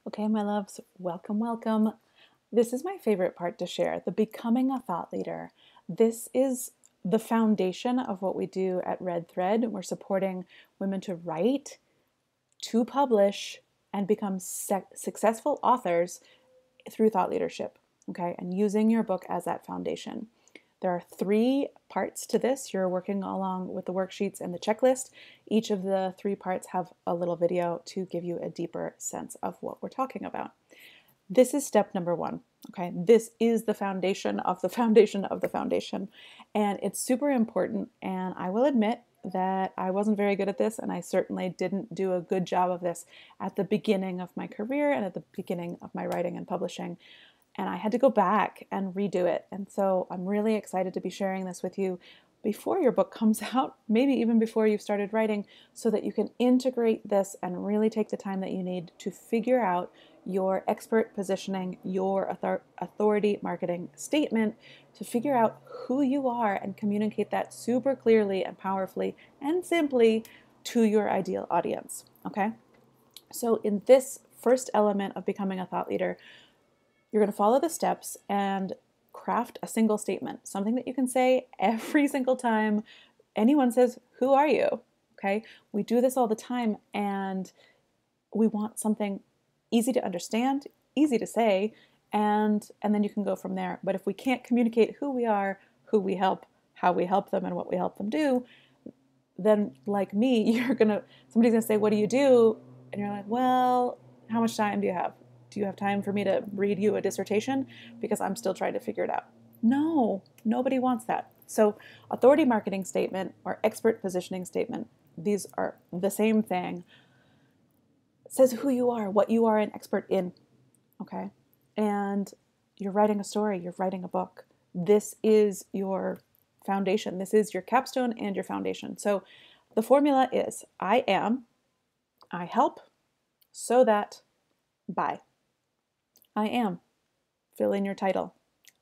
Okay, my loves, welcome, welcome. This is my favorite part to share, the becoming a thought leader. This is the foundation of what we do at Red Thread. We're supporting women to write, to publish, and become successful authors through thought leadership, okay? And using your book as that foundation. There are 3 parts to this. You're working along with the worksheets and the checklist. Each of the 3 parts have a little video to give you a deeper sense of what we're talking about. This is step number 1, okay? This is the foundation of the foundation of the foundation. And it's super important, and I will admit that I wasn't very good at this, and I certainly didn't do a good job of this at the beginning of my career and at the beginning of my writing and publishing. And I had to go back and redo it. And so I'm really excited to be sharing this with you before your book comes out, maybe even before you've started writing, so that you can integrate this and really take the time that you need to figure out your expert positioning, your authority marketing statement, to figure out who you are and communicate that super clearly and powerfully and simply to your ideal audience. Okay? So in this first element of becoming a thought leader, you're going to follow the steps and craft a single statement, something that you can say every single time anyone says, "Who are you?" Okay? We do this all the time, and we want something easy to understand, easy to say, and then you can go from there. But if we can't communicate who we are, who we help, how we help them, and what we help them do, then like me, somebody's gonna say, "What do you do?" And you're like, "Well, how much time do you have? Do you have time for me to read you a dissertation? Because I'm still trying to figure it out." No, nobody wants that. So authority marketing statement or expert positioning statement, these are the same thing. It says who you are, what you are an expert in, okay? And you're writing a story, you're writing a book. This is your foundation. This is your capstone and your foundation. So the formula is I am, I help, so that, by. I am. Fill in your title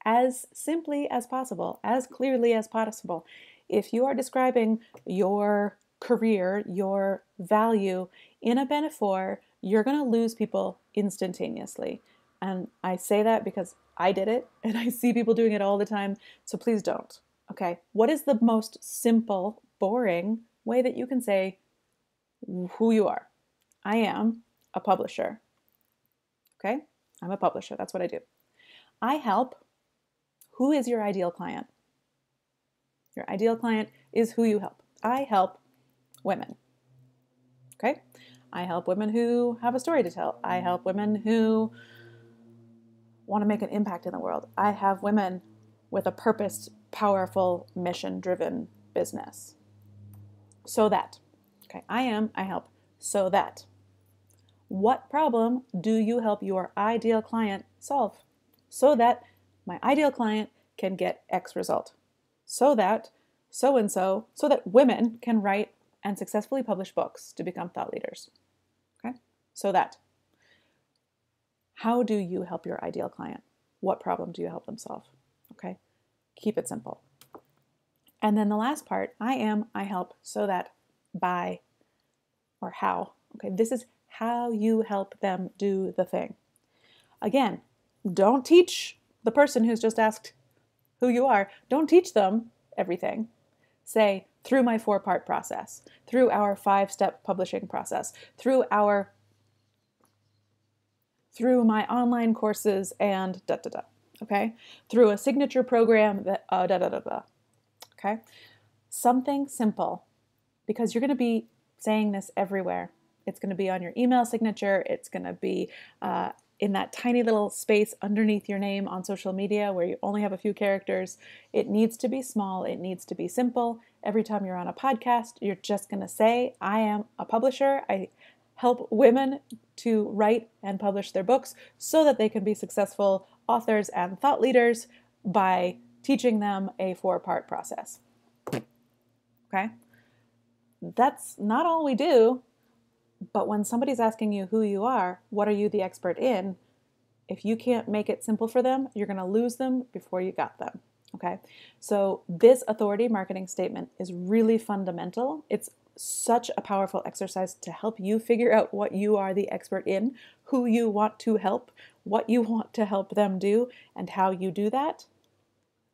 as simply as possible, as clearly as possible. If you are describing your career, your value in a metaphor, you're going to lose people instantaneously. And I say that because I did it and I see people doing it all the time. So please don't. Okay. What is the most simple, boring way that you can say who you are? I am a publisher. Okay. I'm a publisher. That's what I do. I help. Who is your ideal client? Your ideal client is who you help. I help women. Okay? I help women who have a story to tell. I help women who want to make an impact in the world. I have women with a purposed, powerful, mission-driven business. So that. Okay, I help. So that. What problem do you help your ideal client solve? So that my ideal client can get X result. So that so-and-so, so that women can write and successfully publish books to become thought leaders. Okay? So that. How do you help your ideal client? What problem do you help them solve? Okay? Keep it simple. And then the last part, I help, so that, by, or how. Okay, this is how you help them do the thing. Again, don't teach the person who's just asked who you are, don't teach them everything. Say, through my 4-part process, through our 5-step publishing process, through my online courses and da-da-da, okay? Through a signature program that da-da-da-da, okay? Something simple, because you're going to be saying this everywhere. It's going to be on your email signature. It's going to be in that tiny little space underneath your name on social media where you only have a few characters. It needs to be small. It needs to be simple. Every time you're on a podcast, you're just going to say, I am a publisher. I help women to write and publish their books so that they can be successful authors and thought leaders by teaching them a 4-part process. Okay? That's not all we do. But when somebody's asking you who you are, what are you the expert in? If you can't make it simple for them, you're going to lose them before you got them. Okay? So this authority marketing statement is really fundamental. It's such a powerful exercise to help you figure out what you are the expert in, who you want to help, what you want to help them do, and how you do that.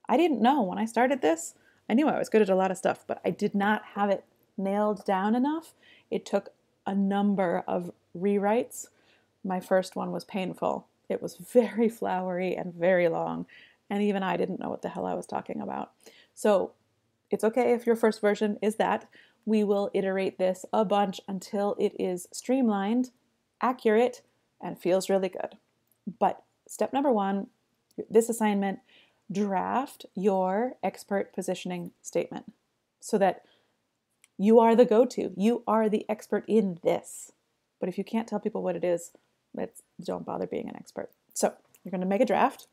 I didn't know when I started this. I knew I was good at a lot of stuff, but I did not have it nailed down enough. It took a number of rewrites. My first one was painful. It was very flowery and very long, and even I didn't know what the hell I was talking about. So it's okay if your first version is that. We will iterate this a bunch until it is streamlined, accurate, and feels really good. But step number one, this assignment, draft your expert positioning statement so that you are the go-to. You are the expert in this. But if you can't tell people what it is, don't bother being an expert. So you're going to make a draft.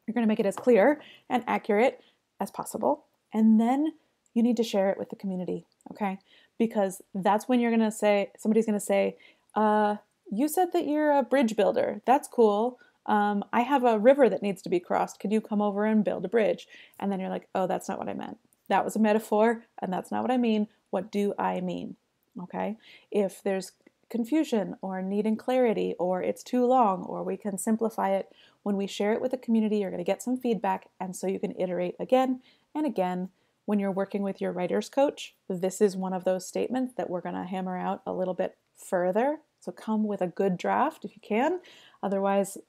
You're going to make it as clear and accurate as possible. And then you need to share it with the community, okay? Because that's when you're going to say, somebody's going to say, you said that you're a bridge builder. That's cool. I have a river that needs to be crossed. Can you come over and build a bridge? And then you're like, oh, that's not what I meant. That was a metaphor, and that's not what I mean. What do I mean? Okay? If there's confusion or needing clarity, or it's too long, or we can simplify it, when we share it with the community, you're going to get some feedback, and so you can iterate again and again. When you're working with your writer's coach, this is one of those statements that we're going to hammer out a little bit further. So come with a good draft if you can. Otherwise,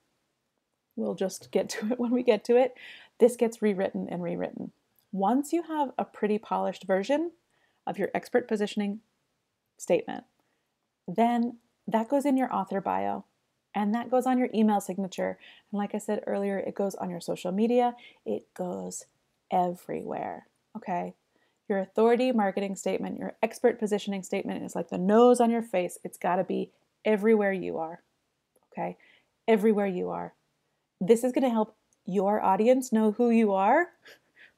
we'll just get to it when we get to it. This gets rewritten and rewritten. Once you have a pretty polished version of your expert positioning statement, then that goes in your author bio, and that goes on your email signature. And like I said earlier, it goes on your social media. It goes everywhere, okay? Your authority marketing statement, your expert positioning statement is like the nose on your face. It's got to be everywhere you are, okay? Everywhere you are. This is going to help your audience know who you are,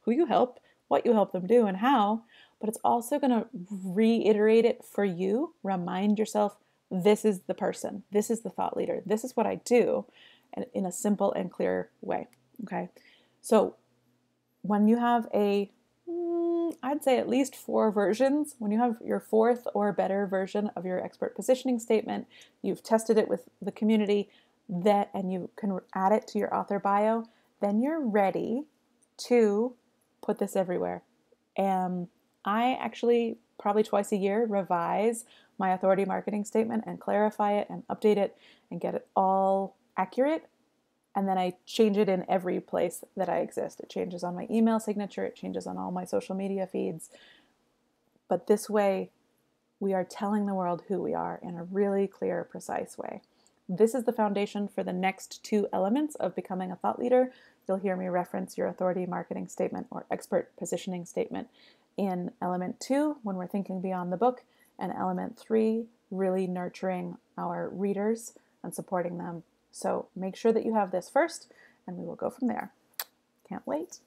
who you help, what you help them do, and how. But it's also going to reiterate it for you. Remind yourself, this is the person. This is the thought leader. This is what I do, and in a simple and clear way. Okay. So when you have I'd say at least 4 versions, when you have your 4th or better version of your expert positioning statement, you've tested it with the community, and you can add it to your author bio, then you're ready to put this everywhere. I actually probably twice a year revise my authority marketing statement and clarify it and update it and get it all accurate. And then I change it in every place that I exist. It changes on my email signature. It changes on all my social media feeds. But this way, we are telling the world who we are in a really clear, precise way. This is the foundation for the next 2 elements of becoming a thought leader. You'll hear me reference your authority marketing statement or expert positioning statement in element 2 when we're thinking beyond the book, and element 3, really nurturing our readers and supporting them. So make sure that you have this first, and we will go from there. Can't wait.